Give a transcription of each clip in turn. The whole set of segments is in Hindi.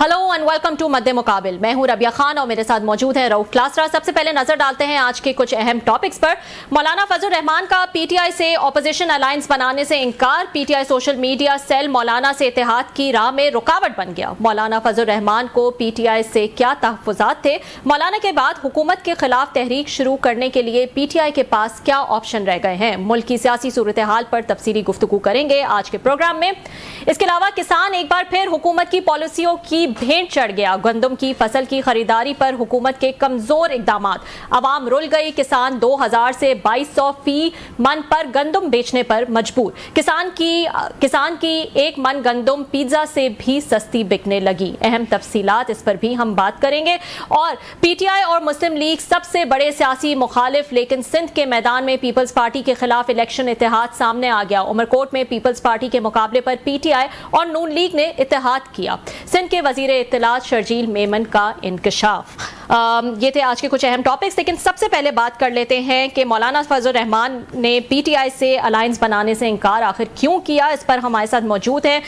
हेलो एंड वेलकम टू मध्य मुकाबिल। मैं हूं रबिया खान और मेरे साथ मौजूद है रऊफ क्लासरा। सबसे पहले नजर डालते हैं आज के कुछ अहम टॉपिक्स पर। मौलाना फजल रहमान का पीटीआई से ऑपोजिशन अलायंस बनाने से इनकार। पीटीआई सोशल मीडिया सेल मौलाना से इत्तेहाद की राह में रुकावट बन गया। मौलाना फजल रहमान को पीटीआई से क्या तहफ्फुज़ात थे? मौलाना के बाद हुकूमत के खिलाफ तहरीक शुरू करने के लिए पीटीआई के पास क्या ऑप्शन रह गए हैं? मुल्क की सियासी सूरत हाल पर तफसीली गुफ्तगू करेंगे आज के प्रोग्राम में। इसके अलावा किसान एक बार फिर हुकूमत की पॉलिसियों की भेंट चढ़ गया। गंदम की फसल की खरीदारी पर हुकूमत के कमजोर इकदामात, अवाम रुल गई। किसान 2000 से 2200 फी मन पर गंदम बेचने पर मजबूर। किसान की एक मन गंदम पिज्जा से भी सस्ती बिकने लगी। अहम तफसीलात इस पर भी हम बात करेंगे। और पीटीआई और मुस्लिम लीग सबसे बड़े सियासी मुखालिफ, लेकिन सिंध के मैदान में पीपल्स पार्टी के खिलाफ इलेक्शन इत्तेहाद सामने आ गया। उमरकोट में पीपल्स पार्टी के मुकाबले पर पीटीआई और नून लीग ने इत्तेहाद किया। सिंध के वजीर इत्तलात शर्जील मेमन का इंकशाफ। ये थे आज के कुछ अहम टॉपिक्स, लेकिन सबसे पहले बात कर लेते हैं कि मौलाना फजल रहमान ने पीटीआई से अलायंस बनाने से इनकार आखिर क्यों किया। इस पर हमारे साथ मौजूद हैं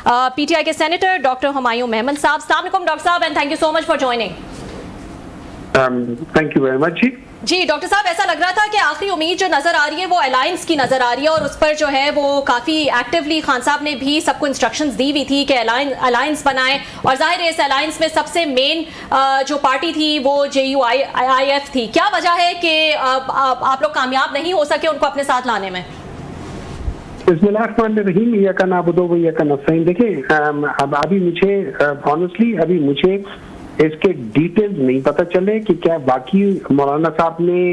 पीटीआई के सेनेटर डॉक्टर हुमायूं मेमन साहब। अस्सलाम वालेकुम डॉक्टर साहब and thank you so much for joining. Thank you very much जी डॉक्टर साहब, ऐसा लग रहा था कि आखिरी उम्मीद जो नजर आ रही है वो अलायंस की नजर आ रही है और उस पर जो है वो काफी एक्टिवली खान साहब ने भी सबको इंस्ट्रक्शंस दी हुई थी कि अलायंस बनाएं। और जाहिर है इस अलायंस में सबसे मेन जो पार्टी थी वो JUIF थी। क्या वजह है कि आप लोग कामयाब नहीं हो सके उनको अपने साथ लाने में? देखिए, अब अभी मुझे ऑनेस्टली अभी मुझे इसके डिटेल्स नहीं पता चले कि क्या बाकी मौलाना साहब ने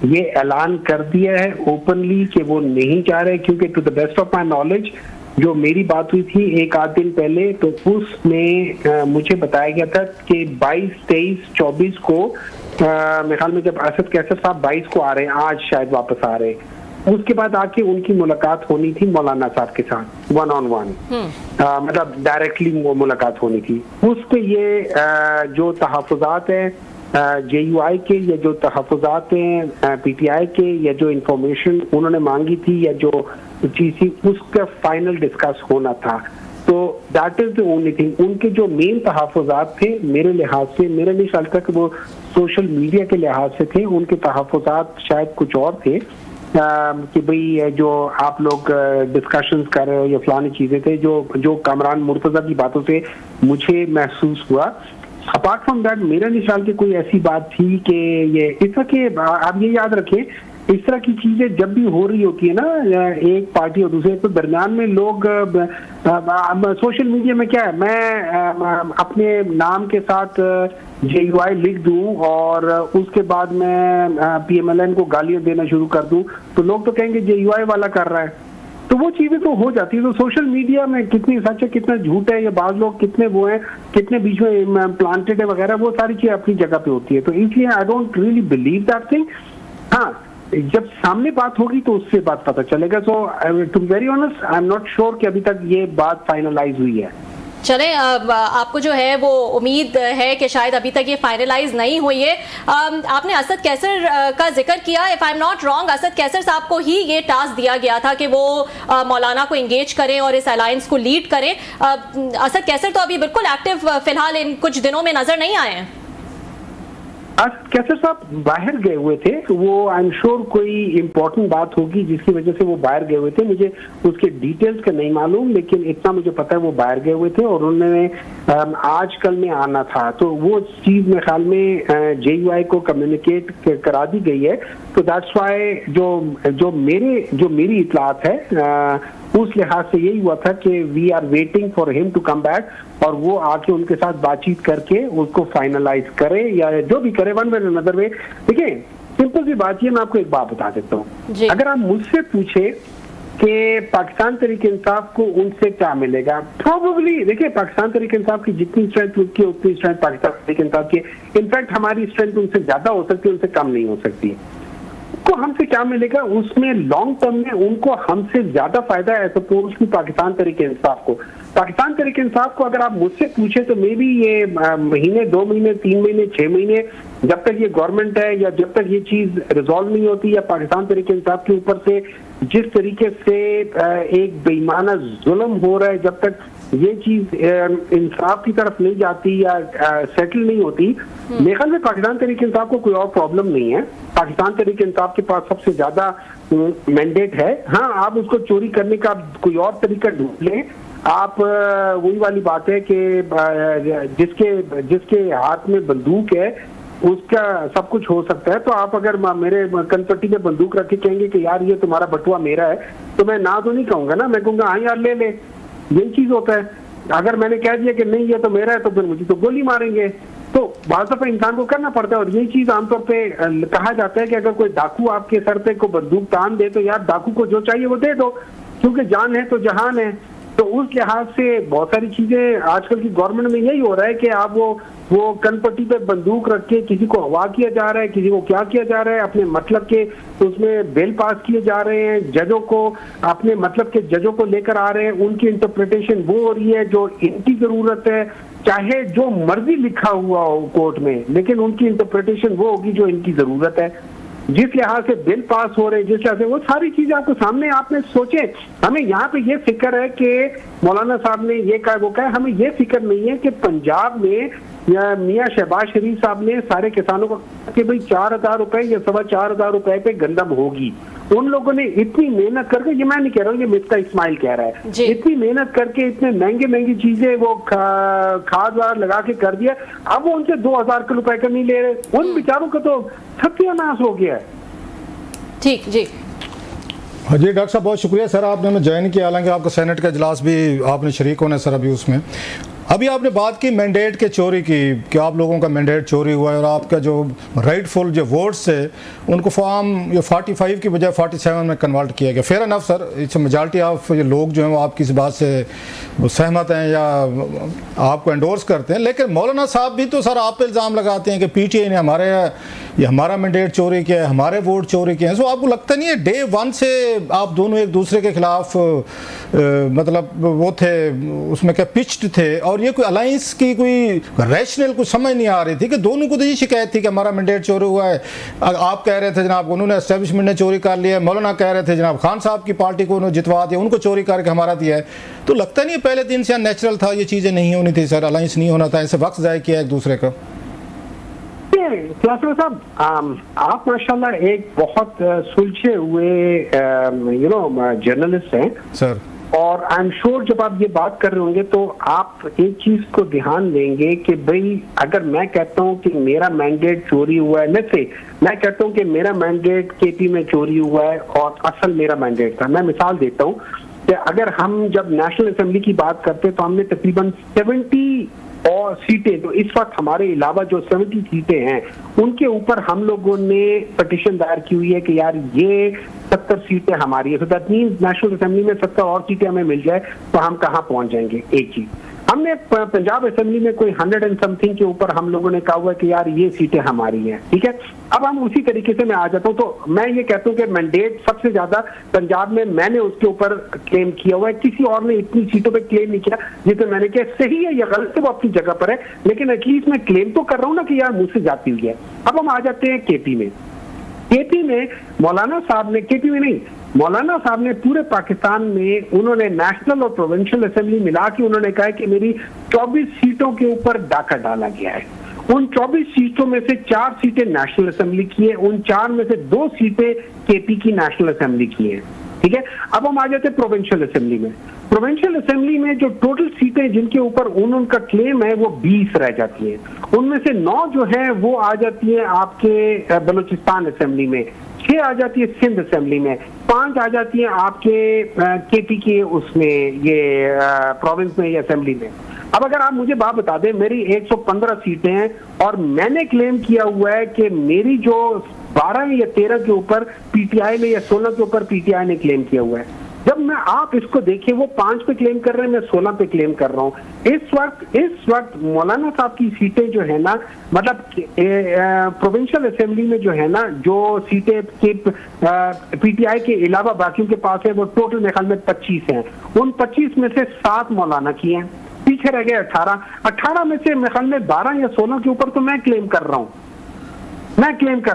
ये ऐलान कर दिया है ओपनली कि वो नहीं चाह रहे, क्योंकि to the best of my knowledge जो मेरी बात हुई थी एक आध दिन पहले, तो उसमें मुझे बताया गया था कि 22, 23, 24 को मेरे ख्याल में जब असद कैसर साहब 22 को आ रहे हैं, आज शायद वापस आ रहे हैं, उसके बाद आके उनकी मुलाकात होनी थी मौलाना साहब के साथ 1-on-1, मतलब डायरेक्टली वो मुलाकात होनी थी। उस पे ये जो तहफ्फुज़ात हैं JUI के, या जो तहफ्फुज़ात हैं पीटीआई के, या जो इंफॉर्मेशन उन्होंने मांगी थी या जो चीज़ थी, उसका फाइनल डिस्कस होना था। तो that is the only thing. उनके जो मेन तहफ्फुज़ात थे मेरे लिहाज से, मेरे नहीं ख्याल था कि वो सोशल मीडिया के लिहाज से थे, उनके तहफ्फुज़ात शायद कुछ और थे कि भाई जो आप लोग डिस्कशंस कर रहे हो या फलानी चीजें थे जो कामरान मुर्तजा की बातों से मुझे महसूस हुआ। अपार्ट फ्रॉम दैट मेरा निशान की कोई ऐसी बात थी कि ये इस तरह के, आप ये याद रखें, इस तरह की चीजें जब भी हो रही होती है ना एक पार्टी और दूसरे, तो दरमियान में लोग सोशल मीडिया में क्या है, मैं अपने नाम के साथ JUI लिख दूं और उसके बाद मैं PMLN को गालियां देना शुरू कर दूं, तो लोग तो कहेंगे JUI वाला कर रहा है। तो वो चीजें तो हो जाती है। तो सोशल मीडिया में कितनी सच है कितना झूठ है, या बाज लोग कितने वो हैं, कितने बीच में प्लांटेड है वगैरह, वो सारी चीजें अपनी जगह पे होती है। तो इसलिए I don't really believe that thing. हाँ, जब सामने बात होगी तो उससे बात पता चलेगा। So to be very honest I am not sure कि अभी तक ये बात फाइनलाइज हुई है। चले, आपको जो है वो उम्मीद है कि शायद अभी तक ये फाइनलाइज नहीं हुई है। आपने असद कैसर का जिक्र किया। If I am not wrong, Asad Qaiser साहब को ही ये टास्क दिया गया था कि वो मौलाना को एंगेज करें और इस अलायंस को लीड करें। असद कैसर तो अभी बिल्कुल एक्टिव फिलहाल इन कुछ दिनों में नजर नहीं आए हैं। कैसर साहब बाहर गए हुए थे, तो वो आई एम श्योर कोई इम्पोर्टेंट बात होगी जिसकी वजह से वो बाहर गए हुए थे। मुझे उसके डिटेल्स का नहीं मालूम, लेकिन इतना मुझे पता है वो बाहर गए हुए थे और उन्होंने आज कल में आना था। तो वो चीज मेरे ख्याल में JUI को कम्युनिकेट करा दी गई है। तो दैट्स वाई जो मेरी इतलात है उस लिहाज से यही हुआ था कि we are waiting for him to come back, और वो आके उनके साथ बातचीत करके उसको फाइनलाइज करे या जो भी करे वन वे अनदर वे। देखिए, सिंपल सी बात ये, मैं आपको एक बात बता देता हूँ। अगर आप मुझसे पूछे कि पाकिस्तान तहरीक इंसाफ को उनसे क्या मिलेगा, प्रोबेबली देखिए पाकिस्तान तहरीक इंसाफ की जितनी स्ट्रेंथ उसकी उतनी स्ट्रेंथ पाकिस्तान तहरीक इंसाफ की, इनफैक्ट हमारी स्ट्रेंथ उनसे ज्यादा हो सकती है, उनसे कम नहीं हो सकती। को हमसे क्या मिलेगा उसमें लॉन्ग टर्म में उनको हमसे ज्यादा फायदा है सपोज की पाकिस्तान तहरीक इंसाफ को। पाकिस्तान तहरीक इंसाफ को अगर आप मुझसे पूछे तो मे बी ये महीने 2 महीने 3 महीने 6 महीने जब तक ये गवर्नमेंट है या जब तक ये चीज रिजॉल्व नहीं होती या पाकिस्तान तहरीक इंसाफ के ऊपर से जिस तरीके से एक बेईमाना जुल्म हो रहा है, जब तक ये चीज इंसाफ की तरफ नहीं जाती या सेटल नहीं होती, मेरे ख्याल में पाकिस्तान तहरीक इंसाफ को कोई और प्रॉब्लम नहीं है। पाकिस्तान तहरीक इंसाफ के पास सबसे ज्यादा मैंडेट है। हाँ, आप उसको चोरी करने का कोई और तरीका ढूंढ लें। आप वही वाली बात है कि जिसके हाथ में बंदूक है उसका सब कुछ हो सकता है। तो आप अगर मेरे कनपट्टी में बंदूक रख के कहेंगे कि यार ये तुम्हारा बटुआ मेरा है, तो मैं ना तो नहीं कहूंगा ना, मैं कहूंगा हाँ यार ले ले। यही चीज होता है। अगर मैंने कह दिया कि नहीं ये तो मेरा है, तो फिर मुझे तो गोली मारेंगे। तो बाज़ दफा इंसान को करना पड़ता है। और यही चीज आमतौर पे कहा जाता है कि अगर कोई डाकू आपके सर पे को बंदूक तान दे तो यार डाकू को जो चाहिए वो दे दो, क्योंकि जान है तो जहान है। तो उस लिहाज से बहुत सारी चीजें आजकल की गवर्नमेंट में यही हो रहा है कि आप वो कनपट्टी पे बंदूक रख के किसी को हवा किया जा रहा है, किसी को क्या किया जा रहा है, अपने मतलब के उसमें बिल पास किए जा रहे हैं, जजों को अपने मतलब के जजों को लेकर आ रहे हैं, उनकी इंटरप्रिटेशन वो हो रही है जो इनकी जरूरत है, चाहे जो मर्जी लिखा हुआ हो कोर्ट में, लेकिन उनकी इंटरप्रिटेशन वो होगी जो इनकी जरूरत है। जिस लिहाज से बिल पास हो रहे हैं, जिस लिहाज से वो सारी चीजें आपको सामने आपने सोचे। हमें यहाँ पे ये फिक्र है कि मौलाना साहब ने ये कहा वो कहा, हमें ये फिक्र नहीं है कि पंजाब में या मियाँ शहबाज शरीफ साहब ने सारे किसानों को कि भाई 4,000 रुपए या 4,500 रुपए पे गंदम होगी। उन लोगों ने इतनी मेहनत करके, ये मैं नहीं कह रहा हूँ, ये मिफ्ता इस्माइल कह रहा है, इतनी मेहनत करके इतने महंगी चीजें वो खाद वाद लगा के कर दिया। अब वो उनसे 2,000 रुपए का नहीं ले रहे। उन बेचारों का तो सत्यानाश हो गया है। ठीक जी जी डॉक्टर साहब, बहुत शुक्रिया सर, आपने हमें ज्वाइन किया। हालांकि आपका सेनेट का इजलास भी आपने शरीक होना है सर अभी उसमें। अभी आपने बात की मैंडेट के चोरी की कि आप लोगों का मैंडेट चोरी हुआ है और आपका जो राइटफुल जो वोट्स है उनको फॉर्म ये 45 की बजाय 47 में कन्वर्ट किया गया। Fair enough sir, it's majority of ये लोग जो हैं वो आपकी इस बात से सहमत हैं या आपको एंडोर्स करते हैं। लेकिन मौलाना साहब भी तो सर आप पे इल्ज़ाम लगाते हैं कि पीटीआई ने हमारा मैंडेट चोरी किया है, हमारे वोट चोरी किए हैं। सो आपको लगता नहीं है डे वन से आप दोनों एक दूसरे के खिलाफ मतलब वो थे, उसमें क्या पिच्ड थे, और ये कोई अलायंस की कोई रैशनल कुछ समझ नहीं आ रही थी कि दोनों को तो ये शिकायत थी कि हमारा मैंडेट चोरी हुआ है। आप कह रहे थे जनाब उन्होंने एस्टेब्लिशमेंट ने चोरी कर लिया है, मौलाना कह रहे थे जनाब खान साहब की पार्टी को उन्होंने जितवा दिया, उनको चोरी करके हमारा दिया है। तो लगता नहीं पहले दिन से नेचुरल था, ये चीज़ें नहीं होनी थी सर, अलायंस नहीं होना था, ऐसे वक्त ज़ाया किया एक दूसरे का। साहब आप माशाल्लाह एक बहुत सुलझे हुए जर्नलिस्ट हैं सर, और आई एम श्योर जब आप ये बात कर रहे होंगे तो आप एक चीज को ध्यान देंगे कि भाई अगर मैं कहता हूँ कि मेरा मैंडेट चोरी हुआ है, मैं कहता हूँ कि मेरा मैंडेट केपी में चोरी हुआ है और असल मेरा मैंडेट था। मैं मिसाल देता हूँ कि अगर हम जब नेशनल असेंबली की बात करते हैं तो हमने तकरीबन 70 और सीटें, तो इस वक्त हमारे अलावा जो 70 सीटें हैं उनके ऊपर हम लोगों ने पिटीशन दायर की हुई है कि यार ये 70 सीटें हमारी है। तो दैट मींस नेशनल असेंबली में 70 और सीटें हमें मिल जाए तो हम कहाँ पहुंच जाएंगे। एक चीज हमने पंजाब असेंबली में कोई 100 एंड समथिंग के ऊपर हम लोगों ने कहा हुआ कि यार ये सीटें हमारी हैं, ठीक है। अब हम उसी तरीके से मैं आ जाता हूँ, तो मैं ये कहता हूँ कि मैंडेट सबसे ज्यादा पंजाब में मैंने उसके ऊपर क्लेम किया हुआ है, किसी और ने इतनी सीटों पे क्लेम नहीं किया जितने मैंने किया। सही है या गलत है वो अपनी जगह पर है, लेकिन एटलीस्ट मैं क्लेम तो कर रहा हूँ ना कि यार मुझसे जाती हुई है। अब हम आ जाते हैं केपी में। केपी में मौलाना साहब ने, केपी में नहीं, मौलाना साहब ने पूरे पाकिस्तान में उन्होंने नेशनल और प्रोविंशियल असेंबली मिला के उन्होंने कहा कि मेरी 24 सीटों के ऊपर डाका डाला गया है। उन 24 सीटों में से 4 सीटें नेशनल असेंबली की है, उन 4 में से 2 सीटें केपी की नेशनल असेंबली की है, ठीक है। अब हम आ जाते हैं प्रोविंशियल असेंबली में। प्रोविंशियल असेंबली में जो टोटल सीटें जिनके ऊपर उनका क्लेम है वो 20 रह जाती हैं। उनमें से 9 जो है वो आ जाती है आपके बलूचिस्तान असेंबली में, 6 आ जाती है सिंध असेंबली में, 5 आ जाती है आपके केपी के उसमें ये प्रोविंस में या असेंबली में। अब अगर आप मुझे बात बता दें, मेरी 115 सीटें हैं और मैंने क्लेम किया हुआ है कि मेरी जो 12 या 13 के ऊपर पीटीआई ने या 16 के ऊपर पीटीआई ने क्लेम किया हुआ है। जब मैं आप इसको देखिए वो 5 पे क्लेम कर रहे हैं, मैं 16 पे क्लेम कर रहा हूँ। इस वक्त मौलाना साहब की सीटें जो है ना, मतलब प्रोविंशियल असेंबली में जो है ना, जो सीटें के पीटीआई के अलावा बाकियों के पास है वो टोटल मेरे ख्याल में 25 हैं। उन 25 में से 7 मौलाना की हैं, पीछे रह गए 18 में से मेरे ख्याल में 12 या 16 के ऊपर तो मैं क्लेम कर रहा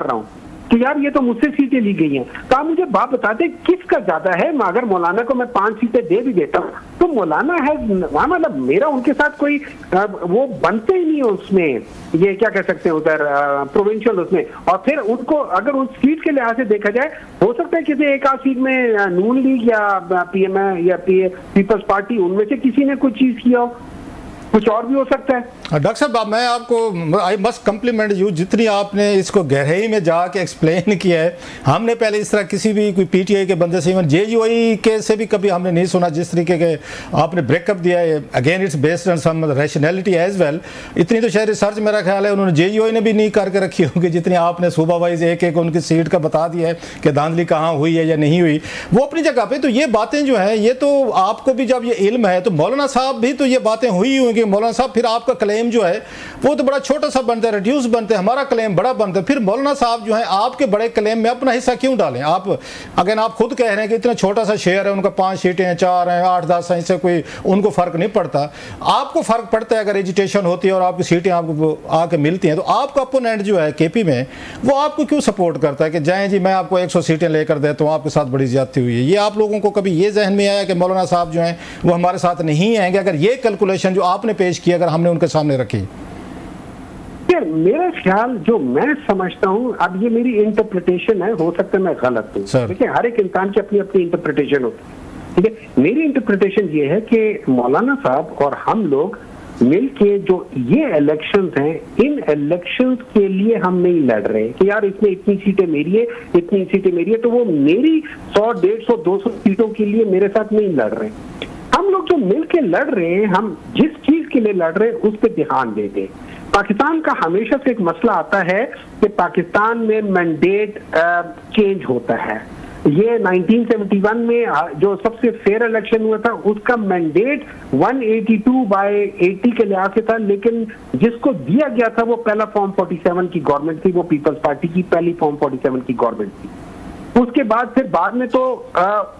हूँ। कि यार ये तो मुझसे सीटें ली गई हैं। तो आप मुझे बात बता दें किसका ज्यादा है। अगर मौलाना को मैं 5 सीटें दे भी देता हूँ तो मौलाना है, मतलब मेरा उनके साथ कोई वो बनते ही नहीं है उसमें, ये क्या कह सकते हैं उधर प्रोविंशियल उसमें। और फिर उनको अगर उस सीट के लिहाज से देखा जाए, हो सकता है किसी एक आध सीट में नून लीग या PMI या पीपल्स पार्टी उनमें से किसी ने कुछ चीज किया हो, कुछ और भी हो सकता है। डॉक्टर साहब मैं आपको आई मस्ट कम्प्लीमेंट यू, जितनी आपने इसको गहराई में जाके एक्सप्लेन किया है। हमने पहले इस तरह किसी भी कोई PTI के बंदे से, इवन JUI के से भी कभी हमने नहीं सुना जिस तरीके के आपने ब्रेकअप दिया है। Again it's based on some rationality as well. इतनी तो शायद रिसर्च मेरा ख्याल है उन्होंने JUI ने भी नहीं करके रखी होगी जितनी आपने सूबा वाइज एक एक उनकी सीट का बता दिया है कि धांधली कहाँ हुई है या नहीं हुई, वो अपनी जगह पे। तो ये बातें जो हैं ये तो आपको भी जब ये इल्म है तो मौलाना साहब भी तो ये बातें हुई होंगी। मौलाना साहब फिर आपका क्लेम जो है वो तो बड़ा छोटा सा बनता है, रिड्यूस बनते हैं, हमारा क्लेम बड़ा बनता है। फिर मौलाना साहब जो है आपके बड़े क्लेम में अपना हिस्सा क्यों डालें? आप अगर आप खुद कह रहे हैं कि इतना छोटा सा शेयर है, उनका 5 सीटें हैं, 4 हैं, 8-10 हैं, इससे कोई उनको फर्क नहीं पड़ता। आपको फर्क पड़ता है अगर एजुटेशन होती है और आपकी सीटें आपको आके मिलती हैं। तो आपका अपोनेंट जो है KP में वो आपको क्यों सपोर्ट करता है कि जाएं जी मैं आपको 100 सीटें लेकर देता हूँ, आपके साथ बड़ी ज्यादती हुई है? ये आप लोगों को कभी ये जहन में आया कि मौलाना साहब जो हैं वो हमारे साथ नहीं आएंगे? अगर ये कैलकुलेशन जो आपने पेश किया अगर हमने उनके सामने रखी। मेरा ख्याल जो मैं समझता हूं, अब ये मेरी इंटरप्रिटेशन है, हो सकता है मैं गलत हूं, देखिए हर एक इंसान की अपनी अपनी इंटरप्रिटेशन होती है, ठीक है। मेरी इंटरप्रिटेशन ये है कि मौलाना साहब और हम लोग मिलके जो ये इलेक्शंस हैं, इन इलेक्शंस के लिए हम नहीं लड़ रहे कि यार इसमें इतनी सीटें मेरी है, इतनी सीटें मेरी है, तो वो मेरी 100, 150, 200 सीटों के लिए मेरे साथ नहीं लड़ रहे। हम लोग जो मिलके लड़ रहे हैं, हम जिस चीज के लिए लड़ रहे हैं उस पर ध्यान देते। पाकिस्तान का हमेशा से एक मसला आता है कि पाकिस्तान में मैंडेट चेंज होता है। ये 1971 में जो सबसे फेयर इलेक्शन हुआ था उसका मैंडेट 182/80 के लिहाज से था, लेकिन जिसको दिया गया था वो पहला फॉर्म 47 की गवर्नमेंट थी, वो पीपल्स पार्टी की पहली फॉर्म 47 की गवर्नमेंट थी। उसके बाद फिर बाद में तो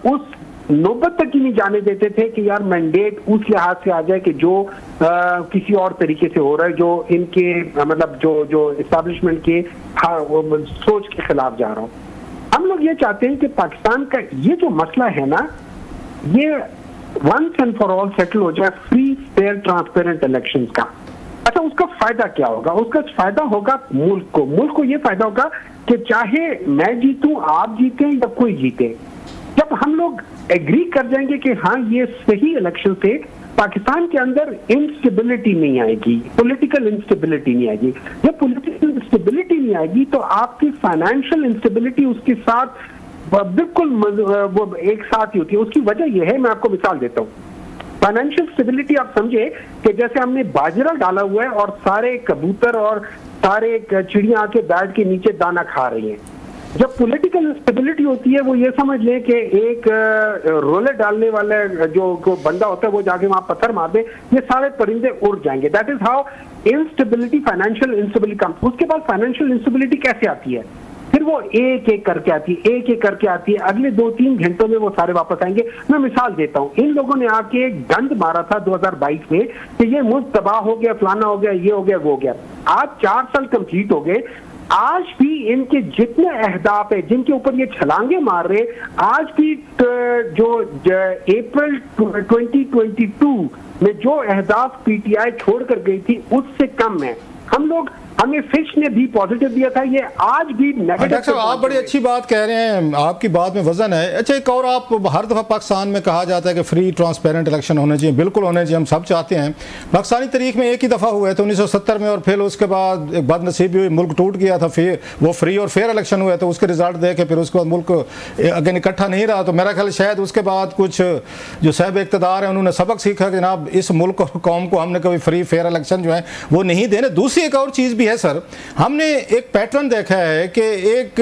उस नौबत तक ही नहीं जाने देते थे कि यार मैंडेट उस लिहाज से आ जाए कि जो किसी और तरीके से हो रहा है, जो इनके मतलब जो एस्टैब्लिशमेंट के सोच के खिलाफ जा रहा हो। हम लोग ये चाहते हैं कि पाकिस्तान का ये जो मसला है ना, ये once and for all settle हो जाए, फ्री फेयर ट्रांसपेरेंट इलेक्शंस का। अच्छा, उसका फायदा क्या होगा? उसका फायदा होगा मुल्क को ये फायदा होगा कि चाहे मैं जीतूं, आप जीतें या कोई जीते, जब हम लोग एग्री कर जाएंगे कि हाँ ये सही इलेक्शन से पाकिस्तान के अंदर इंस्टेबिलिटी नहीं आएगी, पॉलिटिकल इंस्टेबिलिटी नहीं आएगी। जब पॉलिटिकल इंस्टेबिलिटी नहीं आएगी तो आपकी फाइनेंशियल इंस्टेबिलिटी उसके साथ बिल्कुल वो एक साथ ही होती है। उसकी वजह यह है, मैं आपको मिसाल देता हूँ। फाइनेंशियल स्टेबिलिटी आप समझे कि जैसे हमने बाजरा डाला हुआ है और सारे कबूतर और सारे चिड़िया आके बैठ के नीचे दाना खा रही हैं। जब पॉलिटिकल इंस्टेबिलिटी होती है, वो ये समझ लें कि एक रोले डालने वाला जो बंदा होता है वो जाके वहां पत्थर मार दे, ये सारे परिंदे उड़ जाएंगे। That is how instability, financial instability comes. उसके बाद फाइनेंशियल इंस्टेबिलिटी कैसे आती है? फिर वो एक एक करके आती है, एक एक करके आती है। अगले 2-3 घंटों में वो सारे वापस आएंगे। मैं मिसाल देता हूँ, इन लोगों ने आके गंद मारा था 2022 में कि ये मुल्क तबाह हो गया, फलाना हो गया, ये हो गया, वो हो गया। आज 4 साल कंप्लीट हो गए, आज भी इनके जितने अहदाफ है जिनके ऊपर ये छलांगे मार रहे, आज भी जो अप्रैल 2022 में जो अहदाफ PTI छोड़कर गई थी उससे कम है। हमें फिश ने भी पॉजिटिव दिया था, ये आज भी नेगेटिव। डॉक्टर साहब आप बड़ी अच्छी बात कह रहे हैं, आपकी बात में वजन है। अच्छा, एक और, आप हर दफ़ा पाकिस्तान में कहा जाता है कि फ्री ट्रांसपेरेंट इलेक्शन होने चाहिए, बिल्कुल होने चाहिए, हम सब चाहते हैं। पाकिस्तानी तारीख में एक ही दफ़ा हुआ है तो 1970 में, और फिर उसके बाद एक बदनसीबी हुई, मुल्क टूट गया था। फिर वो फ्री और फेयर इलेक्शन हुआ तो उसके रिजल्ट देखे फिर उसके बाद मुल्क अगेन इकट्ठा नहीं रहा। तो मेरा ख्याल शायद उसके बाद कुछ जो साहब इक़्तिदार हैं उन्होंने सबक सीखा कि जनाब इस मुल्क और कौम को हमने कभी फ्री फेयर इलेक्शन जो है वो नहीं देने। दूसरी एक और चीज़ भी है सर, हमने एक पैटर्न देखा है कि एक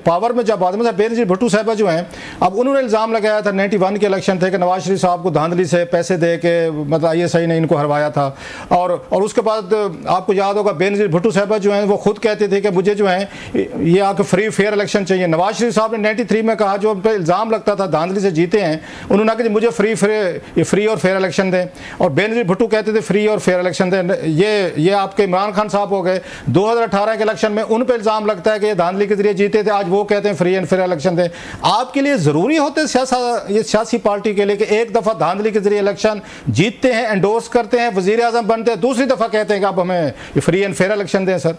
पावर में जब आदमी बेनजीर भुट्टो साहबा जो हैं, अब उन्होंने इल्ज़ाम लगाया था 91 के इलेक्शन थे कि नवाज शरीफ साहब को धांधली से पैसे दे के मतलब ISI ने इनको हरवाया था। और उसके बाद आपको याद होगा बेनजीर भुट्टो साहबा जो हैं वो खुद कहते थे कि मुझे जो है ये आके फ्री फेयर इलेक्शन चाहिए। नवाज शरीफ साहब ने 93 में कहा, जो उन पर इल्ज़ाम लगता था धांधली से जीते हैं, उन्होंने कहा कि मुझे फ्री और फेयर इलेक्शन दें। और बेनजीर भुट्टो कहते थे फ्री और फेयर इलेक्शन दें। ये आपके इमरान खान साहब हो गए, 2018 के इलेक्शन में उन पर इल्जाम लगता है कि ये धांधली के जरिए जीते थे, आज वो कहते हैं फ्री एंड फेयर इलेक्शन थे। आपके लिए जरूरी होते ये सियासी पार्टी के लिए कि एक दफा धांधली के जरिए इलेक्शन जीतते हैं, एंडोर्स करते हैं, वजीर आजम बनते हैं, दूसरी दफा कहते हैं कि आप हमें फ्री एंड फेयर इलेक्शन दें? सर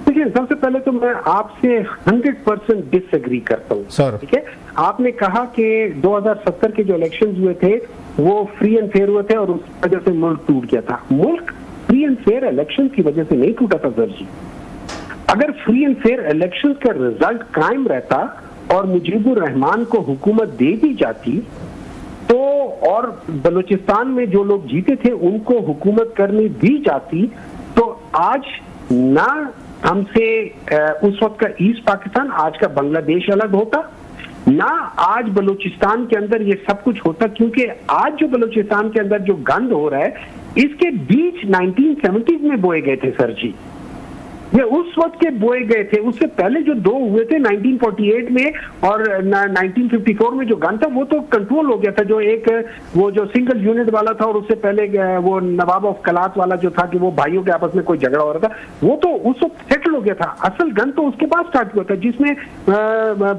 देखिए, सबसे पहले तो मैं आपसे 100% डिसएग्री करता हूँ सर। ठीक है, आपने कहा कि 2070 के जो इलेक्शंस हुए थे वो फ्री एंड फेयर हुए थे और उस वजह से मुल्क टूट गया था। मुल्क फ्री एंड फेयर इलेक्शन की वजह से नहीं टूटा था सर जी। अगर फ्री एंड फेयर इलेक्शन का रिजल्ट कायम रहता और मुजीबुर रहमान को हुकूमत दे दी जाती तो, और बलूचिस्तान में जो लोग जीते थे उनको हुकूमत करने दी जाती, तो आज ना हमसे उस वक्त का ईस्ट पाकिस्तान, आज का बांग्लादेश अलग होता, ना आज बलूचिस्तान के अंदर ये सब कुछ होता। क्योंकि आज जो बलूचिस्तान के अंदर जो गंद हो रहा है इसके बीज 1970s में बोए गए थे सर जी। ये उस वक्त के बोए गए थे। उससे पहले जो दो हुए थे 1948 में और 1954 में जो गन था वो तो कंट्रोल हो गया था। जो एक वो जो सिंगल यूनिट वाला था और उससे पहले वो नवाब ऑफ कलात वाला जो था कि वो भाइयों के आपस में कोई झगड़ा हो रहा था, वो तो उस वक्त सेटल हो गया था। असल गन तो उसके बाद स्टार्ट हुआ था जिसमें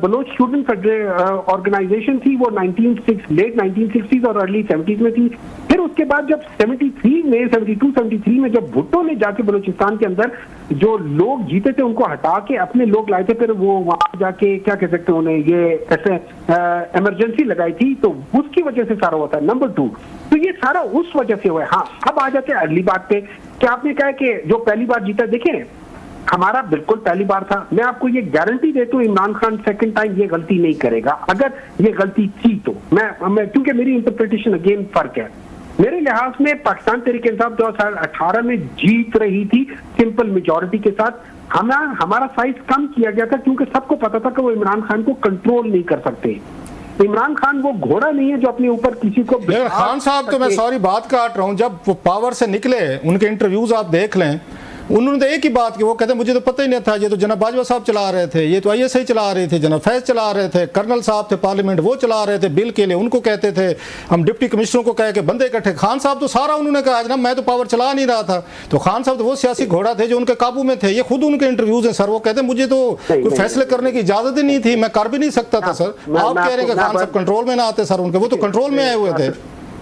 बलोच स्टूडेंट ऑर्गेनाइजेशन थी, वो लेट 1960s और अर्ली 70s में थी। फिर उसके बाद जब 72-73 में जब भुट्टो ने जाके बलूचिस्तान के अंदर जो लोग जीते थे उनको हटा के अपने लोग लाए थे, फिर वो वहां जाके क्या कह सकते हैं उन्हें ये ऐसे इमरजेंसी लगाई थी, तो उसकी वजह से सारा हुआ था। नंबर 2, तो ये सारा उस वजह से हुआ है। हाँ, अब आ जाते हैं अगली बात पे कि आपने कहा कि जो पहली बार जीता, देखिए हमारा बिल्कुल पहली बार था। मैं आपको ये गारंटी देता हूँ इमरान खान सेकंड टाइम ये गलती नहीं करेगा। अगर ये गलती थी तो मैं क्योंकि मेरी इंटरप्रिटेशन अगेन फर्क है। मेरे लिहाज में पाकिस्तान तहरीक इंसाफ 2018 में जीत रही थी सिंपल मेजॉरिटी के साथ। हमारा साइज कम किया गया था क्योंकि सबको पता था कि वो इमरान खान को कंट्रोल नहीं कर सकते। इमरान खान वो घोड़ा नहीं है जो अपने ऊपर किसी को। खान साहब तो मैं सॉरी बात काट रहा हूँ, जब वो पावर से निकले उनके इंटरव्यूज आप देख लें, उन्होंने तो एक ही बात की, वो कहते हैं मुझे तो पता ही नहीं था, ये तो जनाब बाजवा साहब चला रहे थे, ये तो ISI चला रहे थे, जनाब फैज चला रहे थे, कर्नल साहब थे पार्लियामेंट वो चला रहे थे बिल के लिए, उनको कहते थे हम डिप्टी कमिश्नरों को कह के बंदे इकट्ठे। खान साहब तो सारा उन्होंने कहा जनाब मैं तो पावर चला नहीं रहा था। तो खान साहब तो वो सियासी घोड़ा थे जो उनके काबू में थे। ये खुद उनके इंटरव्यूज हैं सर, वो कहते हैं मुझे तो कोई फैसले करने की इजाजत ही नहीं थी, मैं कर भी नहीं सकता था। सर आप कह रहे हैं कि खान साहब कंट्रोल में ना आते, सर उनके वो तो कंट्रोल में आए हुए थे।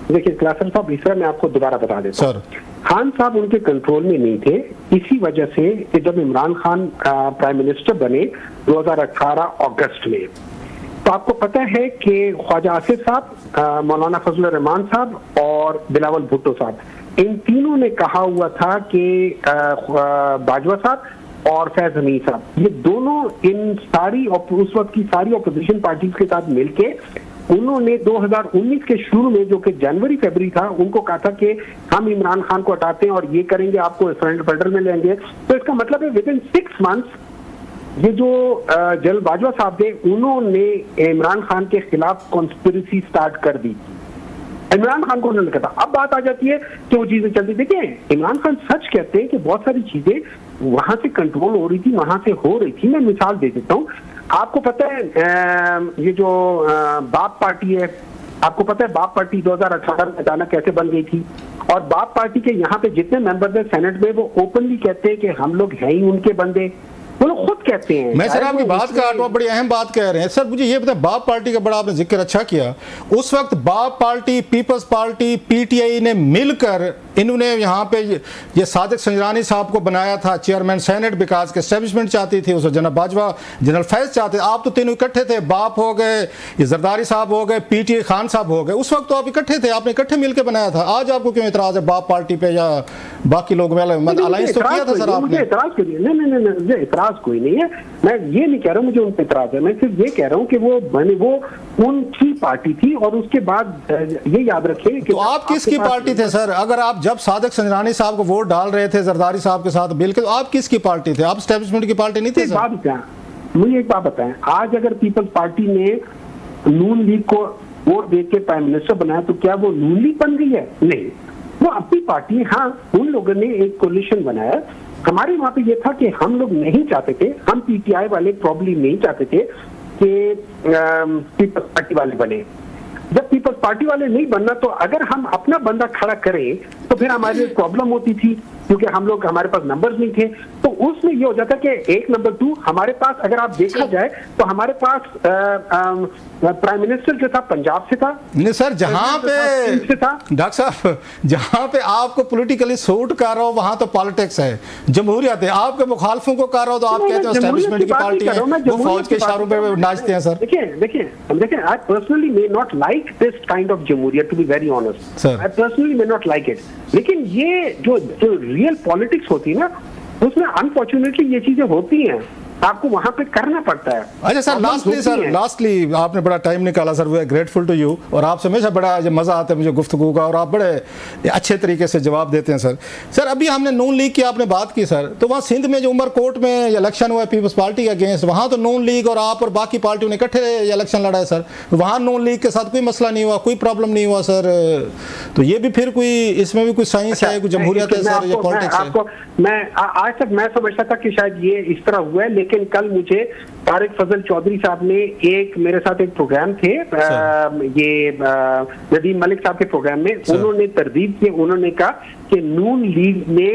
देखिए क्लासन साहब, इस मैं आपको दोबारा बता देता हूं, खान साहब उनके कंट्रोल में नहीं थे। इसी वजह से कि जब इमरान खान प्राइम मिनिस्टर बने 2018 अगस्त में, तो आपको पता है कि ख्वाजा आसिफ साहब, मौलाना फजल रहमान साहब और बिलावल भुट्टो साहब, इन तीनों ने कहा हुआ था कि बाजवा साहब और फैज हमीद साहब, ये दोनों इन सारी उस वक्त की सारी अपोजिशन पार्टीज के साथ मिलके उन्होंने 2019 के शुरू में जो कि जनवरी फरवरी था, उनको कहा था कि हम इमरान खान को हटाते हैं और ये करेंगे, आपको फेडरल में लेंगे। तो इसका मतलब है विद इन 6 मंथ्स ये जो जनरल बाजवा साहब थे उन्होंने इमरान खान के खिलाफ कॉन्स्पिरेसी स्टार्ट कर दी। इमरान खान को उन्होंने कहा। अब बात आ जाती है कि वो चीजें चलती। देखिए इमरान खान सच कहते हैं कि बहुत सारी चीजें वहां से कंट्रोल हो रही थी, वहां से हो रही थी। मैं मिसाल दे देता हूँ, आपको पता है ये जो बाप पार्टी है, आपको पता है बाप पार्टी 2018 में अचानक कैसे बन गई थी, और बाप पार्टी के यहाँ पे जितने मेंबर्स हैं सेनेट में वो ओपनली कहते हैं कि हम लोग हैं ही उनके बंदे, वो लोग खुद कहते हैं। मैं सर आपकी बात का बड़ी अहम बात कह रहे हैं। सर मुझे ये पता है, बाप पार्टी का बड़ा आपने जिक्र अच्छा किया, उस वक्त बाप पार्टी, पीपल्स पार्टी, PTI ने मिलकर इन्होंने यहाँ पे ये सादिक संजरानी साहब को बनाया था चेयरमैन सेनेट, बिकॉज के एस्टेब्लिशमेंट चाहती थी, उस जनाब बाजवा, जनरल फैज चाहते। आप तो तीनों इकट्ठे थे, बाप हो गए, ये जरदारी साहब हो गए, PTI खान साहब हो गए, उस वक्त तो आप इकट्ठे थे, आपने इकट्ठे मिलकर बनाया था। आज आपको क्यों इतराज है बाप पार्टी पे या बाकी लोग? अलायंस तो किया था सर आपने। इतराज के लिए नहीं, इतराज कोई नहीं है। मैं ये नहीं कह रहा हूँ मुझे उन पर इतराज है, मैं सिर्फ ये कह रहा हूँ कि वो उनकी पार्टी थी। और उसके बाद ये याद रखिए कि तो आप किसकी पार्टी थे सर? अगर आप जब सादिक संजरानी साहब को वोट डाल रहे थे जरदारी साहब के साथ बिल के, तो आप किसकी पार्टी थे? आप एस्टेब्लिशमेंट की पार्टी नहीं थे सर? मुझे एक बात बताएं, आज अगर पीपल्स पार्टी ने नून लीग को वोट दे के प्राइम मिनिस्टर बनाया तो क्या वो नून लीग बन गई है? नहीं, वो अपनी पार्टी। हाँ, उन लोगों ने एक कोलिशन बनाया। हमारे वहां पे ये था कि हम लोग नहीं चाहते थे, हम PTI वाले प्रॉब्लम नहीं चाहते थे कि पीपल्स पार्टी वाले बने। जब पीपल्स पार्टी वाले नहीं बनना, तो अगर हम अपना बंदा खड़ा करें तो फिर हमारे प्रॉब्लम होती थी, क्योंकि हम लोग, हमारे पास नंबर्स नहीं थे। तो उसमें ये हो जाता कि एक, नंबर 2, हमारे पास अगर आप देखा जाए तो हमारे पास प्राइम मिनिस्टर जो था पंजाब से था। नहीं सर, जहां पे था डॉक्टर साहब, जहां पे आपको पॉलिटिकली सूट कर रहा हो वहां तो पॉलिटिक्स है, जमहूरियत है। आपके मुखालफों को कर रहा हो तो आप कहते हो एस्टैब्लिशमेंट की पार्टी है, वो फौज के इशारों पे नाचते हैं सर। देखिए I personally may not like this kind of जमहूरियत, to be very honest, I personally may not like it. लेकिन ये जो रियल पॉलिटिक्स होती है ना, उसमें अनफॉर्चुनेटली ये चीजें होती हैं, आपको वहां पे करना पड़ता है। अच्छा सर, लास्टली आपने बड़ा टाइम निकाला sir, we are grateful to you, और आपसे हमेशा बड़ा मजा आता है मुझे गुफ्तगू का, और आप बड़े अच्छे तरीके से जवाब देते हैं सर। सर अभी हमने नून लीग की आपने बात की सर, तो वहाँ सिंध में जो उमरकोट में इलेक्शन हुआ है पीपल्स पार्टी के अगेंस्ट, वहाँ तो नून लीग और आप और बाकी पार्टियों ने इकट्ठे इलेक्शन लड़ा है सर, वहाँ नून लीग के साथ कोई मसला नहीं हुआ, कोई प्रॉब्लम नहीं हुआ सर। तो ये भी फिर कोई, इसमें भी कोई साइंस है, कोई जमहूरियत है सर, या पॉलिटिक्स है? मैं आज तक मैं समझता था कि शायद ये इस तरह हुआ है, लेकिन कल मुझे तारिक फजल चौधरी साहब ने मेरे साथ एक प्रोग्राम थे, ये नदीम मलिक साहब के प्रोग्राम में, उन्होंने तरदीद की, उन्होंने कहा कि नून लीग ने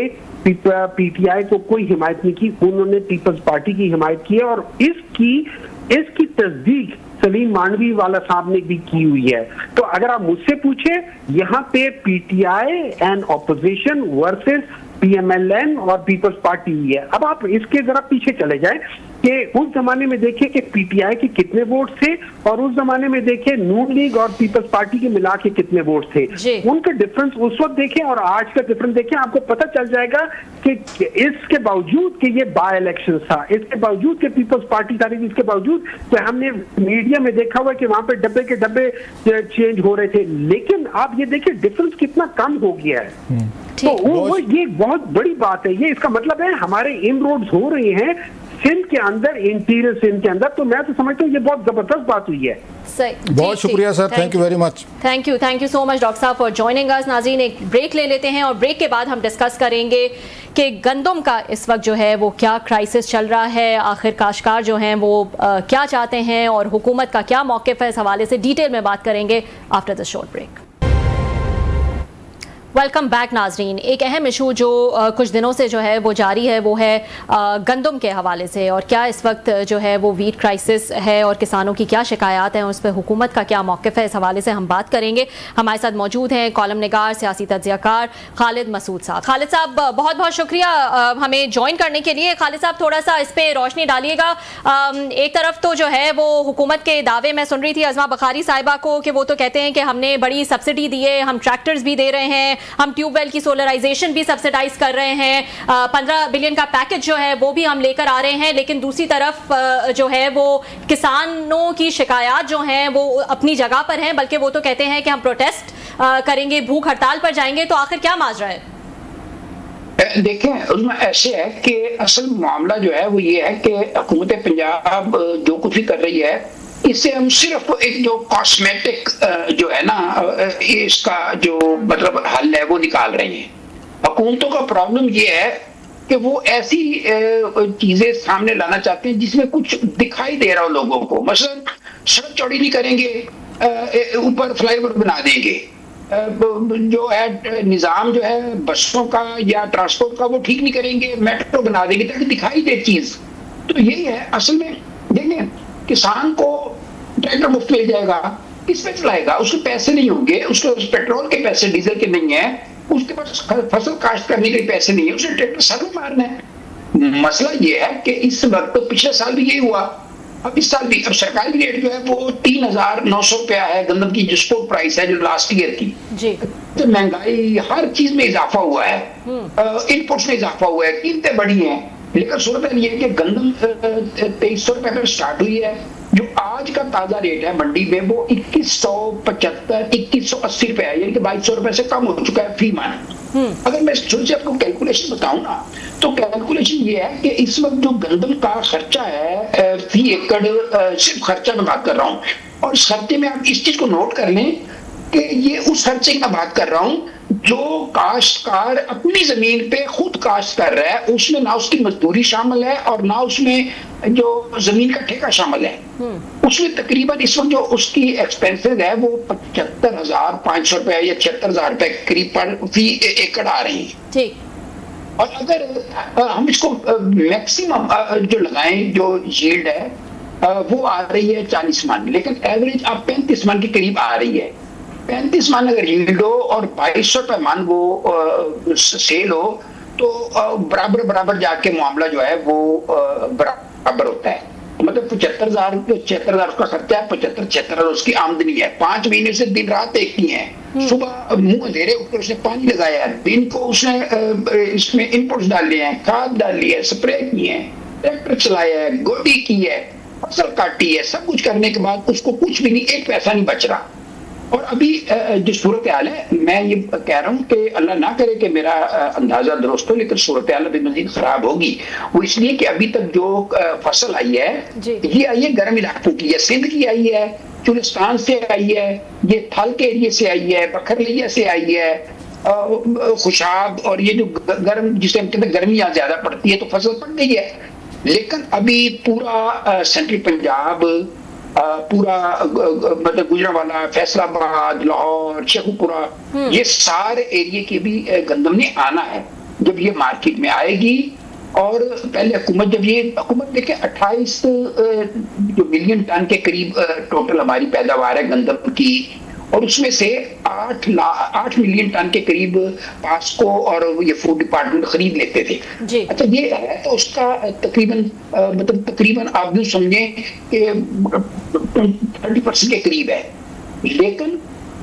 पीटीआई को कोई हिमायत नहीं की, उन्होंने पीपल्स पार्टी की हिमायत की है, और इसकी तस्दीक सलीम मांडवी वाला साहब ने भी की हुई है। तो अगर आप मुझसे पूछे, यहाँ पे PTI and opposition versus PMLN और पीपल्स पार्टी हुई है। अब आप इसके जरा पीछे चले जाएं कि उस जमाने में देखिए कि पीटीआई के कितने वोट थे, और उस जमाने में देखिए नून लीग और पीपल्स पार्टी के मिला के कितने वोट थे, उनका डिफरेंस उस वक्त देखें और आज का डिफरेंस देखें, आपको पता चल जाएगा कि इसके बावजूद कि ये बाय इलेक्शन था, इसके बावजूद कि पीपल्स पार्टी था, इसके बावजूद कि हमने मीडिया में देखा हुआ कि वहां पे डब्बे के डब्बे चेंज हो रहे थे, लेकिन आप ये देखिए डिफरेंस कितना कम हो गया है। तो वो ये बहुत बड़ी बात है। ये इसका मतलब है हमारे इनरोड्स हो रहे हैं सिंध के अंदर, इंटीरियर सिंध के अंदर। तो मैं तो समझता हूँ ये बहुत जबरदस्त बात हुई है। सही, बहुत शुक्रिया sir, thank you very much. Thank you so much doctor साहब फॉर जॉइनिंग अस। नाज़रीन, एक ब्रेक ले लेते हैं और ब्रेक के बाद हम डिस्कस करेंगे कि गंदम का इस वक्त जो है वो क्या क्राइसिस चल रहा है, आखिर काश्तकार जो हैं वो क्या चाहते हैं, और हुकूमत का क्या मौक़िफ़ है, इस हवाले से डिटेल में बात करेंगे after the short break. Welcome back नाजरीन। एक अहम इशू जो कुछ दिनों से जो है वो जारी है वो है गंदम के हवाले से, और क्या इस वक्त जो है वो वीट क्राइसिस है और किसानों की क्या शिकायत हैं, उस पर हुकूमत का क्या मौक़िफ़ है, इस हवाले से हम बात करेंगे। हमारे साथ मौजूद हैं कॉलम निगार, सियासी तज्ज़ियाकार खालिद मसूद साहब। खालिद साहब, बहुत बहुत शुक्रिया हमें ज्वाइन करने के लिए। खालिद साहब, थोड़ा सा इस पर रोशनी डालिएगा। एक तरफ तो जो है वो हुकूमत के दावे में सुन रही थी अज़मा बखारी साहिबा को कि वो तो कहते हैं कि हमने बड़ी सब्सिडी दी है, हम ट्रैक्टर्स भी दे रहे हैं, हम ट्यूबवेल की सोलराइजेशन भी सब्सिडाइज कर रहे हैं, 15 बिलियन का पैकेज जो है वो भी हम लेकर आ रहे हैं। लेकिन दूसरी तरफ जो है वो किसानों की शिकायत जो हैं वो अपनी जगह पर हैं, बल्कि वो तो कहते हैं कि हम प्रोटेस्ट करेंगे, भूख हड़ताल पर जाएंगे। तो आखिर क्या माजरा है? देखें, उसमें ऐसे है कि असल मामला जो है वो ये है कि हुकूमत पंजाब जो कुछ भी कर रही है, इससे हम सिर्फ एक जो कॉस्मेटिक जो है ना, इसका जो मतलब हल है वो निकाल रहे हैं। हुकूमतों का प्रॉब्लम ये है कि वो ऐसी चीजें सामने लाना चाहते हैं जिसमें कुछ दिखाई दे रहा हो लोगों को। मसलन सड़क चौड़ी नहीं करेंगे, ऊपर फ्लाईओवर बना देंगे, जो है निज़ाम जो है बसों का या ट्रांसपोर्ट का वो ठीक नहीं करेंगे, मेट्रो बना देंगे ताकि दिखाई दे चीज। तो यही है असल में। देखें, किसान को ट्रैक्टर मुफ्त मिल जाएगा, किस पे चलाएगा? उसके पैसे नहीं होंगे, उसके पेट्रोल के पैसे डीजल के नहीं है, उसके पास फसल काश्त करने के पैसे नहीं है, उसे ट्रैक्टर सर में मारना है। मसला ये है कि इस वक्त तो पिछले साल भी यही हुआ, अब इस साल भी। अब सरकारी रेट जो है वो 3,900 रुपया है गंदम की, जो स्पोर्ट प्राइस है जो लास्ट ईयर की। तो महंगाई हर चीज में इजाफा हुआ है, इनपुट्स में इजाफा हुआ है, कीमतें बढ़ी हैं। लेकिन सूरत ये है कि गंदम 2300 रुपए पर स्टार्ट हुई है, जो आज का ताजा रेट है मंडी में वो 2175 2180 रुपए है, यानी कि 2200 रुपए से कम हो चुका है फी मन। अगर मैं थोड़ी सी आपको कैलकुलेशन बताऊं ना, तो कैलकुलेशन ये है कि इस वक्त जो गंदम का खर्चा है फी एकड़, सिर्फ खर्चा में बात कर रहा हूँ, और इस खर्चे में आप इस चीज को नोट कर लें कि ये उस खर्चे की बात कर रहा हूँ जो काश्तकार अपनी जमीन पे खुद काश्त कर रहा है, उसमें ना उसकी मजदूरी शामिल है और ना उसमें जो जमीन का ठेका शामिल है, उसमें तकरीबन इस वक्त जो उसकी एक्सपेंसेस है वो 75,500 रुपए या 76,000 रुपए करीब पर फी एकड़ आ रही है। ठीक। और अगर हम इसको मैक्सिमम जो लगाएं, जो यील्ड है वो आ रही है 40 मन, लेकिन एवरेज आप 35 मन के करीब आ रही है। 35 मन अगर यील्ड हो और 2200 रुपए मन वो सेल हो तो बराबर जाके मामला जो है वो बराबर होता है। मतलब 75,000 उसका खर्चा है, 75,000 उसकी आमदनी है। 5 महीने से दिन रात एक ही है। सुबह मुंह अंधेरे उठकर उसने पानी लगाया है, दिन को उसने इसमें इनपुट्स डाले हैं, खाद डाली है, स्प्रे की है, ट्रैक्टर चलाया है, गोडी की है, फसल काटी है, सब कुछ करने के बाद उसको कुछ भी नहीं, एक पैसा नहीं बच रहा। और अभी जो सूरत हाल है, मैं ये कह रहा हूँ कि अल्लाह ना करे कि मेरा अंदाजा दुरुस्त हो, लेकिन सूरत हाल अभी मजीद खराब होगी। वो इसलिए कि अभी तक जो फसल आई है ये आई है गर्म इलाकों की, ये सिंध की आई है, चुलिस्तान से आई है, ये थल के एरिए से आई है, बखरलिया से आई है, खुशाब, और ये जो गर्म जिसे हम कहते हैं गर्मियां ज्यादा पड़ती है तो फसल पड़ गई है। लेकिन अभी पूरा सेंट्रल पंजाब, पूरा मतलब गुजरांवाला, फैसलाबाद, लाहौर, शेखुपुरा, ये सारे एरिया के भी गंदम ने आना है। जब ये मार्केट में आएगी और पहले हुकूमत देखे 28 जो मिलियन टन के करीब टोटल हमारी पैदावार है गंदम की, और उसमें से 8 मिलियन टन के करीब पास्को और ये फूड डिपार्टमेंट खरीद लेते थे। अच्छा, ये है तो उसका तकरीबन आप यूं समझें कि 30% के करीब है। लेकिन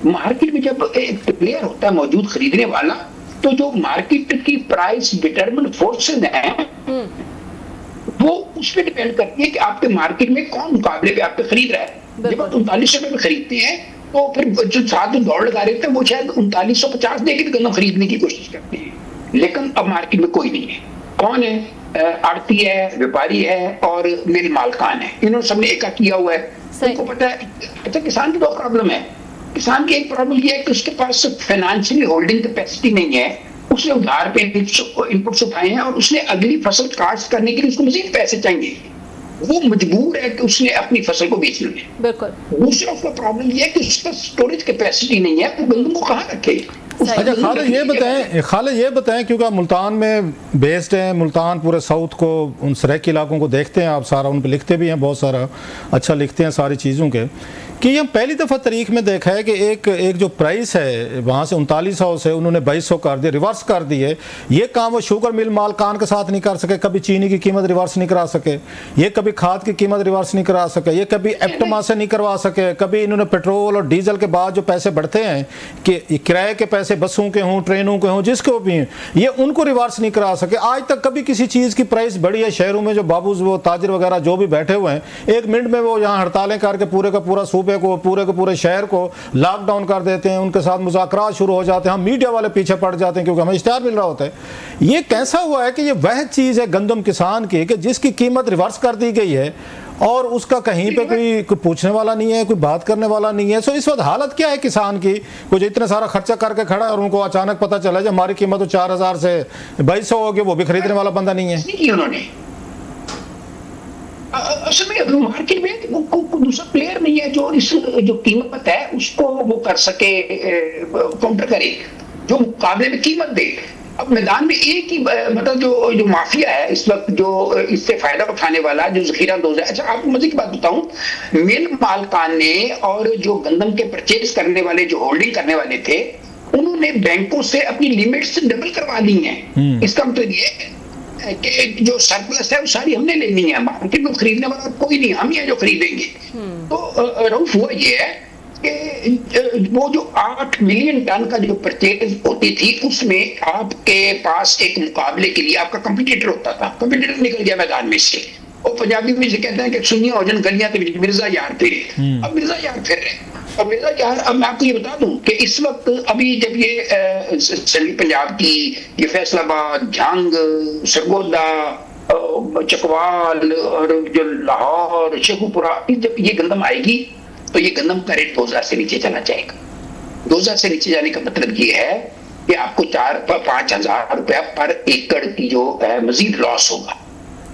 मार्केट में जब एक प्लेयर होता है मौजूद खरीदने वाला, तो जो मार्केट की प्राइस डिटरमिन फोर्सेस हैं वो उस पर डिपेंड करती है कि आपके मार्केट में कौन मुकाबले पे आपके खरीद रहा है। जब आप 39 रुपए में खरीदते हैं तो फिर जो साथ में दौड़ लगा रहे थे वो शायद 3950 दे के भी गन्ना खरीदने की कोशिश करते हैं, लेकिन अब मार्केट में कोई नहीं है। कौन है? आड़ती है, व्यापारी है और मिल मालकान है। इन्होंने सबने एका किया हुआ है। उनको पता है। अच्छा, किसान की 2 प्रॉब्लम है। किसान की एक प्रॉब्लम यह है कि उसके पास फाइनेंशियली होल्डिंग कैपेसिटी नहीं है। उसने उधार पे इनपुट्स उठाए हैं और उसने अगली फसल काश्त करने के लिए उसको मजीद पैसे चाहिए। वो मजबूर है कि उसने अपनी फसल को बेचना है। बिल्कुल। दूसरा उसका प्रॉब्लम यह है कि उसका स्टोरेज कैपेसिटी नहीं है, तो गंदम को कहाँ रखे। अच्छा खालिद ये बताएं क्योंकि आप मुल्तान में बेस्ड हैं, मुल्तान पूरे साउथ को, उन सराकी इलाकों को देखते हैं आप सारा, उन पर लिखते भी हैं, बहुत सारा अच्छा लिखते हैं सारी चीज़ों के, कि ये हम पहली दफ़ा तारीख में देखा है कि एक जो प्राइस है वहाँ से 3900 से उन्होंने 2200 कर दिया, रिवर्स कर दिए। ये काम वो शुगर मिल मालकान के साथ नहीं कर सके, कभी चीनी की कीमत रिवर्स नहीं करा सके, ये कभी खाद की कीमत रिवर्स नहीं करा सके, ये कभी एप्टमा से नहीं करवा सके, कभी इन्होंने पेट्रोल और डीजल के बाद जो पैसे बढ़ते हैं कि किराए के पैसे बसों के हों, ट्रेनों के हों, जिसको भी हैं, ये उनको रिवर्स नहीं करा सके। आज तक कभी किसी चीज़ की प्राइस बढ़ी है शहरों में? जो बाबूज वो ताजिर वगैरह जो भी बैठे हुए हैं, 1 मिनट में वो यहाँ हड़तालें करके पूरे का पूरा सूबे को, पूरे के पूरे शहर को लॉकडाउन कर देते हैं, उनके साथ मुज़ाकरात शुरू हो जाते हैं, हम मीडिया वाले पीछे पड़ जाते हैं क्योंकि हमें इश्तिहार मिल रहा होता है। ये कैसा हुआ है कि ये वह चीज़ है गंदम किसान की कि जिसकी कीमत रिवर्स कर दी गई है और उसका कहीं पे कोई पूछने वाला नहीं है, कोई बात करने वाला नहीं है। सो इस वक्त हालत क्या है किसान की? कुछ इतना सारा खर्चा करके खड़ा है और उनको अचानक पता चला जब हमारी कीमत तो 4000 से 2200 होगी, वो भी खरीदने वाला बंदा नहीं है। उन्होंने असल में मार्केट में दूसरा प्लेयर नहीं है जो इस जो कीमत है उसको वो कर सके, काउंटर करे, जो मुकाबले में कीमत दे। अब मैदान में एक ही मतलब जो माफिया है इस वक्त, जो इससे फायदा उठाने वाला, जो जखीरा अंदोज है। अच्छा, आपको मजे की बात बताऊं, मिल मालकान ने और जो गंदम के परचेज करने वाले, जो होल्डिंग करने वाले थे, उन्होंने बैंकों से अपनी लिमिट्स डबल करवा दी हैं। इसका मतलब ये कि जो सरप्लस है वो सारी हमने लेनी है, मार्केट में खरीदने वाला कोई नहीं, हम ही है जो खरीदेंगे। तो रऊफ हुआ ये है कि वो जो 8 मिलियन टन का जो परचेज होती थी उसमें आपके पास एक मुकाबले के लिए आपका कंपटीटर होता था। कंपटीटर निकल गया मैदान में से, और पंजाबी में से कहते हैं कि सुनिया हो जन गलियां तो मिर्जा यार थे। अब मिर्जा यार फिर रहे। अब मिर्जा यार, अब मैं आपको ये बता दूं कि इस वक्त अभी जब ये सेंट्रल पंजाब की ये फैसलाबाद, झांग, सरगोदा, चकवाल और जो लाहौर, शेखुपुरा, जब ये गंदम आएगी तो ये गंदम का रेट 2000 से नीचे चला जाएगा। 2000 से नीचे जाने का मतलब ये है कि आपको 4-5 हज़ार रुपया पर एकड़ की जो मजीद लॉस होगा।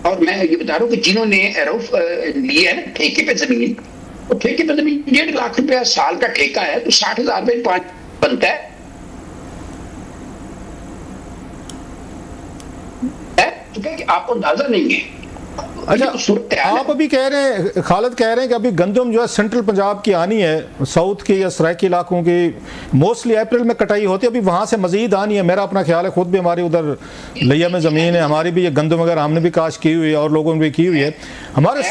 और मैं ये बता रहा हूँ कि जिन्होंने रऊफ लिए है ठेके पे जमीन, तो ठेके पे जमीन 1.5 लाख रुपया साल का ठेका है, तो 60,000 रुपये 5 बनता है, तो क्या कि आपको अंदाजा नहीं है। अच्छा, आप अभी कह रहे हैं, खालिद कह रहे हैं कि अभी गंदम जो है सेंट्रल पंजाब की आनी है, साउथ की या सराइकी इलाकों की मोस्टली अप्रैल में कटाई होती है, अभी वहाँ से मजीद आनी है। मेरा अपना ख्याल है, खुद भी हमारी उधर लिया में ज़मीन है, हमारी भी ये गंदम वगैरह हमने भी काश की हुई है और लोगों ने भी की हुई है। हमारे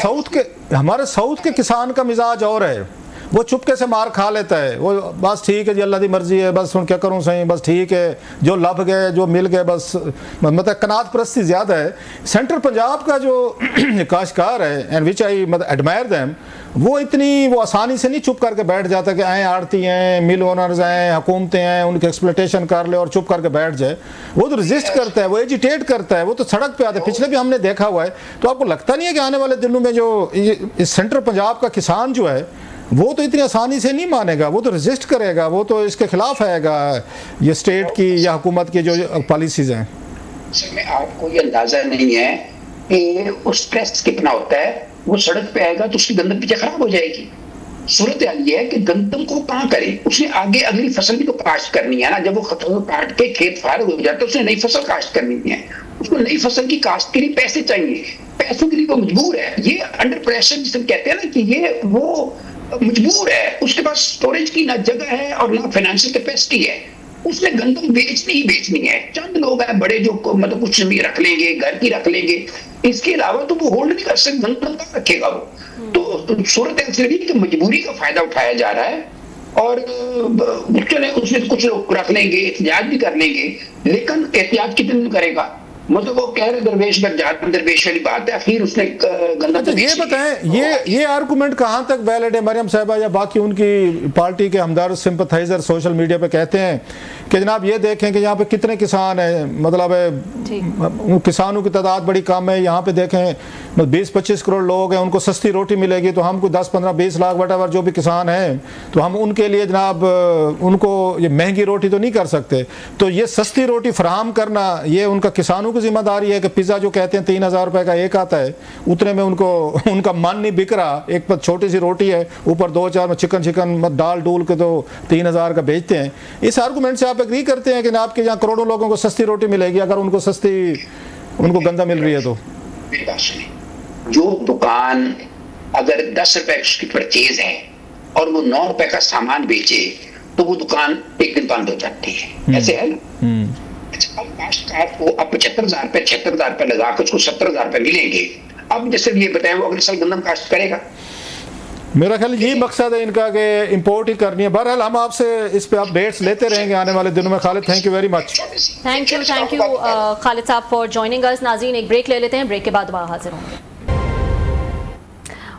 साउथ के किसान का मिजाज और है, वो चुपके से मार खा लेता है, वो बस ठीक है जी अल्लाह की मर्जी है, बस सुन क्या करूँ सही, बस ठीक है जो लभ गए जो मिल गए, बस मतलब कनात परस्ती ज़्यादा है। सेंट्रल पंजाब का जो काश्तकार है एंड विच आई मतलब एडमायर दैम, वो आसानी से नहीं चुप करके बैठ जाता कि आए आड़ती हैं, मिल ओनर्स हैं, हुकूमतें हैं, उनकी एक्सप्लोटेशन कर ले और चुप करके बैठ जाए। वो तो रजिस्ट करता है, वो एजिटेट करता है, वो तो सड़क पे आता है। पिछले भी हमने देखा हुआ है। तो आपको लगता नहीं है कि आने वाले दिनों में जो इस सेंट्रल पंजाब का किसान जो है वो तो इतनी आसानी से नहीं मानेगा, वो तो रेजिस्ट करेगा, वो तो इसके खिलाफ आएगा ये स्टेट की या हुकूमत की जो पॉलिसीज हैं। सर में आपको ये अंदाजा नहीं है कि उस स्ट्रेस कितना होता है, वो सड़क पे आएगा तो उसकी गंदम पीछे खराब हो जाएगी। सूरत हाल ये है कि गंदम को कहाँ करे, उसने आगे अगली फसल भी तो काश्त करनी है ना। जब वो फसल काट के खेत फारग हो जाता है उसने नई फसल काश्त करनी है, उसको नई फसल की काश्त के लिए पैसे चाहिए, पैसों के लिए वो मजबूर है। ये अंडर प्रेशर जिसे कहते हैं ना कि ये वो मजबूर है, उसके पास स्टोरेज की ना जगह है और ना फाइनेंशियल कैपेसिटी है, उसने गंदम बेचनी ही बेचनी है। चंद लोग हैं बड़े जो मतलब कुछ भी रख लेंगे, घर की रख लेंगे, इसके अलावा तो वो होल्ड नहीं कर सकते, गंदम का रखेगा वो। तो सूरत ऐसी लगी कि मजबूरी का फायदा उठाया जा रहा है और उसमें कुछ लोग रख लेंगे, एहतियात भी कर लेंगे, लेकिन एहतियात कितने करेगा, मतलब वो कह रहे दरवेश वाली बात है, फिर उसने गंदा। अच्छा, ये बताएं ये आर्गुमेंट कहाँ तक वैलिड है? मरियम साहिबा या बाकी उनकी पार्टी के हमदर्द सिंपथाइजर सोशल मीडिया पे कहते हैं कि जनाब ये देखें कि यहाँ पे कितने किसान हैं, मतलब किसानों की तादाद बड़ी कम है, यहाँ पे देखें 20-25 करोड़ लोग हैं, उनको सस्ती रोटी मिलेगी तो हमको 10-15-20 लाख वटावर जो भी किसान हैं तो हम उनके लिए जनाब उनको ये महंगी रोटी तो नहीं कर सकते। तो ये सस्ती रोटी फराहम करना ये उनका किसानों की जिम्मेदारी है कि पिज़्ज़ा जो कहते हैं 3,000 रुपये का एक आता है, उतने में उनका मन नहीं बिक रहा, एक पर छोटी सी रोटी है ऊपर 2-4 में चिकन दाल डूल के तो 3,000 का बेचते हैं। इस आर्गूमेंट से आप एग्री करते हैं कि आपके यहाँ करोड़ों लोगों को सस्ती रोटी मिलेगी अगर उनको गंदा मिल रही है? तो जो दुकान अगर 10 रुपए उसकी परचेज है और वो 9 रुपए का सामान बेचे तो वो दुकान एक दिन बंद हो जाती है, ऐसे है ना। काश्तकार को अब 75,000 रुपए लगा के उसको 70,000 रुपए मिलेंगे। अब जैसे ये बताएं वो अगले साल गंदम काश्त करेगा। मेरा ख्याल यही मकसद है इनका कि इंपोर्ट ही करनी है। बहरहाल हम आपसे इस पे अपडेट्स लेते रहेंगे आने वाले दिनों में। Khalid, thank you very much. Thank you Khalid साहब फॉर जॉइनिंग अस। नाज़रीन, एक ब्रेक ले लेते हैं, ब्रेक के बाद दोबारा हाजिर होंगे।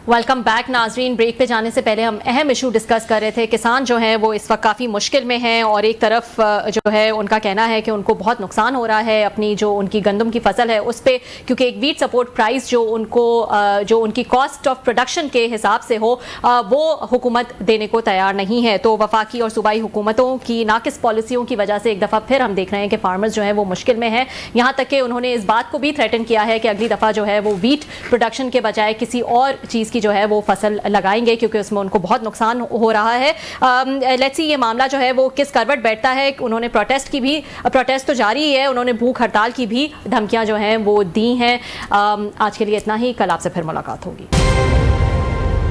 वेलकम बैक नाजरीन। ब्रेक पे जाने से पहले हम अहम इशू डिस्कस कर रहे थे। किसान जो हैं वो इस वक्त काफ़ी मुश्किल में हैं और एक तरफ जो है उनका कहना है कि उनको बहुत नुकसान हो रहा है अपनी जो उनकी गंदम की फसल है उस पर, क्योंकि एक वीट सपोर्ट प्राइस जो उनकी कॉस्ट ऑफ प्रोडक्शन के हिसाब से हो वो हुकूमत देने को तैयार नहीं है। तो वफाकी और सूबाई हुकूमतों की नाकिस पॉलिसियों की वजह से एक दफ़ा फिर हम देख रहे हैं कि फार्मर्स जो है वो मुश्किल में है। यहाँ तक कि उन्होंने इस बात को भी थ्रेटन किया है कि अगली दफ़ा जो है वो वीट प्रोडक्शन के बजाय किसी और चीज़ की जो है वो फसल लगाएंगे क्योंकि उसमें उनको बहुत नुकसान हो रहा है। लेट्स सी ये मामला जो है वो किस करवट बैठता है। उन्होंने प्रोटेस्ट तो जारी ही है, उन्होंने भूख हड़ताल की भी धमकियां जो हैं वो दी हैं। आज के लिए इतना ही, कल आपसे फिर मुलाकात होगी।